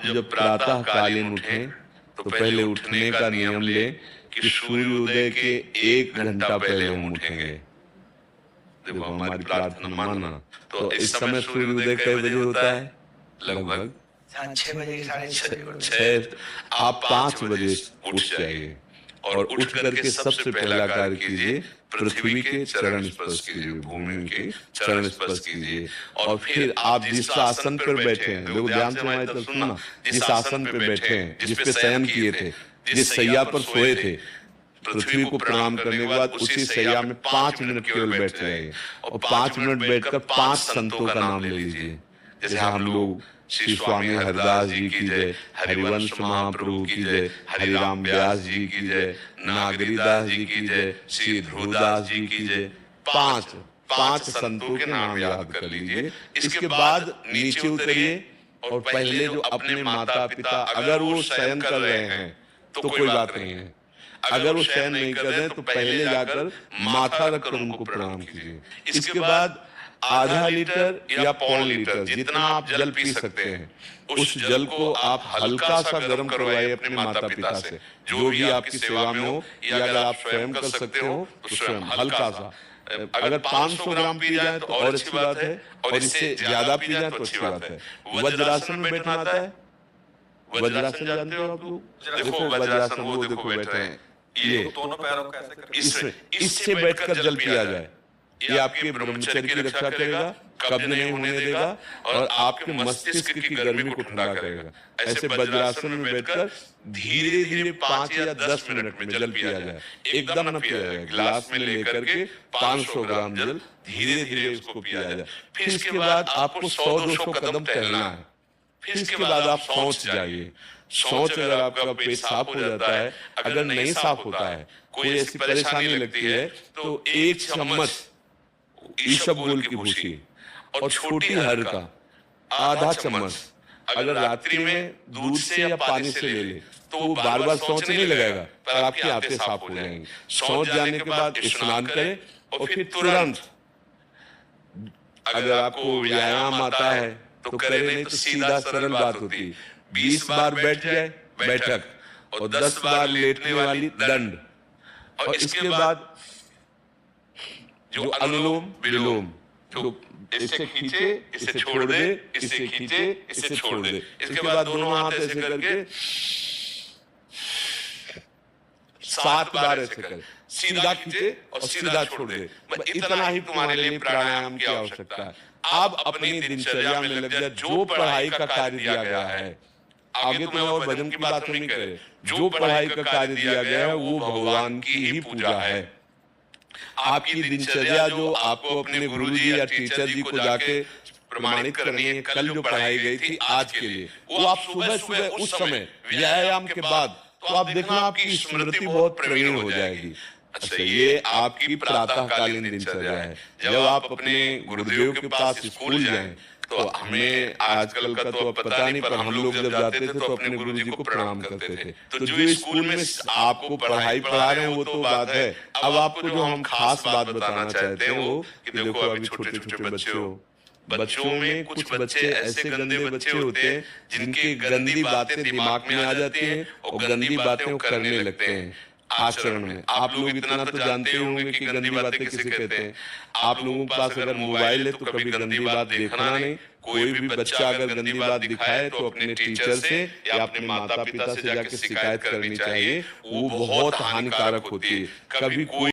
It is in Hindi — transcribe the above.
जब प्रातः कालीन उठें तो पहले उठने का नियम लें कि सूर्योदय के 1 घंटा पहले हम उठेंगे। देखो हमारी प्रार्थना मानना। तो इस समय सूर्योदय कई बजे होता है? लगभग 6 बजे, साढ़े 6 बजे। 6। आप 5 बजे उठ जाइए और उठ करके सबसे पहला कार्य कीजिए, पृथ्वी के चरण स्पर्श कीजिए, भूमि के चरण स्पर्श कीजिए। और फिर आप जिस आसन पर बैठे हैं, देखो ध्यान से हमारी तरफ सुनना, जिस आसन पे बैठे हैं, जिस पे शयन किए थे, जिस सैया पर सोए थे, पृथ्वी को प्रणाम करने के बाद उसी सैया में 5 मिनट केवल बैठ जाइए और 5 मिनट बैठकर 5 संतों का नाम ले लीजिए। जैसे हम लोग श्री स्वामी हरिदास जी की जय, हरिवंश महाप्रभु की जय, हरिराम व्यास जी की जय, नागरीदास जी की जय, श्री ध्रुवदास जी की जय। 5 संतों के नाम याद कर लीजिए। इसके बाद नीचे उतरिए और पहले जो अपने माता पिता, अगर वो शयन कर रहे हैं तो कोई बात नहीं है, अगर वो शयन नहीं कर रहे हैं तो पहले जाकर माथा रखकर उनको प्रणाम कीजिए। इसके बाद आधा लीटर या पौन लीटर जितना आप जल पी सकते हैं, उस जल को आप हल्का सा गर्म करवाइए अपने माता पिता से, जो भी आपकी सेवा में हो, या अगर आप स्वयं कर सकते हो तो स्वयं हल्का सा। अगर 500 ग्राम पी जाए तो और अच्छी बात है, और इससे ज्यादा पी जाए तो अच्छी बात है। वज्रासन में बैठना आता है? वज्रासन जानते हो आप लोग? देखो वज्रासन, वो देखो बैठे हैं, ये दोनों पैरों को ऐसे करके इससे बैठकर जल पिया जाए। ये आपके ब्रह्मचर्य की रक्षा करेगा, कब्ज नहीं होने देगा और आपके मस्तिष्क की गर्मी को ठंडा करेगा। ऐसे वज्रासन में बैठकर धीरे धीरे 5 या 10 मिनट में जल पिया जाए, एकदम न पिया जाए। गिलास में लेकर के 500 ग्राम जल धीरे धीरे उसको पिया जाए। फिर इसके बाद आपको 100-200 कदम टहलना है। फिर इसके बाद आप शौच जाइए। शौच अगर आपका पेट साफ हो जाता है, अगर नहीं साफ होता है, कोई ऐसी परेशानी लगती है, तो 1 चम्मच ईसबगोल की भूसी और छोटी हर का आधा चम्मच अगर रात्रि में दूध से या पानी से ले ले तो बार बार शौच नहीं लगाएगा, पर आपकी आंतें साफ हो जाएंगी। शौच जाने के बाद स्नान करें और फिर तुरंत, अगर आपको व्यायाम आता है तो करे, नहीं तो सीधा सरल बात होती है, 20 बार बैठ जाए बैठक और 10 बार लेटने वाली दंड। और इसके बाद जो अनुलोम विलोम, जो इससे खींचे इससे छोड़ दे, इससे खींचे इससे छोड़ दे, इसके बाद दोनों हाथ ऐसे करके 7 बार ऐसे कर, सीधा खींचे और सीधा छोड़ दे। इतना ही तुम्हारे लिए प्राणायाम की आवश्यकता है। आप अपनी दिनचर्या में लग जाए। जो पढ़ाई का कार्य दिया गया है, आगे तो मैं और भजन की बात नहीं करे, जो पढ़ाई का कार्य दिया गया है वो भगवान की ही पूजा है। आपकी दिनचर्या जो आपको अपने गुरुजी या टीचर जी को जाके प्रमाणित करनी है, कल जो पढ़ाई गई थी आज के लिए, वो आप सुबह सुबह उस समय व्यायाम के बाद, तो आप देखना आपकी स्मृति बहुत प्रवीण हो जाएगी। अच्छा, ये आपकी प्रातःकालीन दिनचर्या है। जब आप अपने गुरुदेव के पास स्कूल जाएं, तो हमें आजकल का तो पता नहीं, पर हम लोग जब जाते थे तो अपने गुरुजी को प्रणाम करते थे। तो जो स्कूल में आपको पढ़ाई पढ़ा रहे हैं वो तो बात है, अब आपको जो हम खास बात बताना चाहते हैं वो कि देखो अभी छोटे छोटे बच्चे हो, बच्चों में कुछ बच्चे ऐसे गंदे बच्चे होते हैं जिनकी गंदी बातें दिमाग में आ जाती हैं और गंदी बातें वो करने लगते हैं आचरण में। आप लोग इतना तो जानते होंगे कि गंदी बातें किसे कहते हैं। आप लोगों के पास अगर मोबाइल है तो कभी गंदी बात देखना नहीं। कोई भी बच्चा अगर गंदी बात दिखाए तो अपने टीचर से या अपने माता पिता से जाके शिकायत करनी चाहिए। वो बहुत हानिकारक होती है। कभी कोई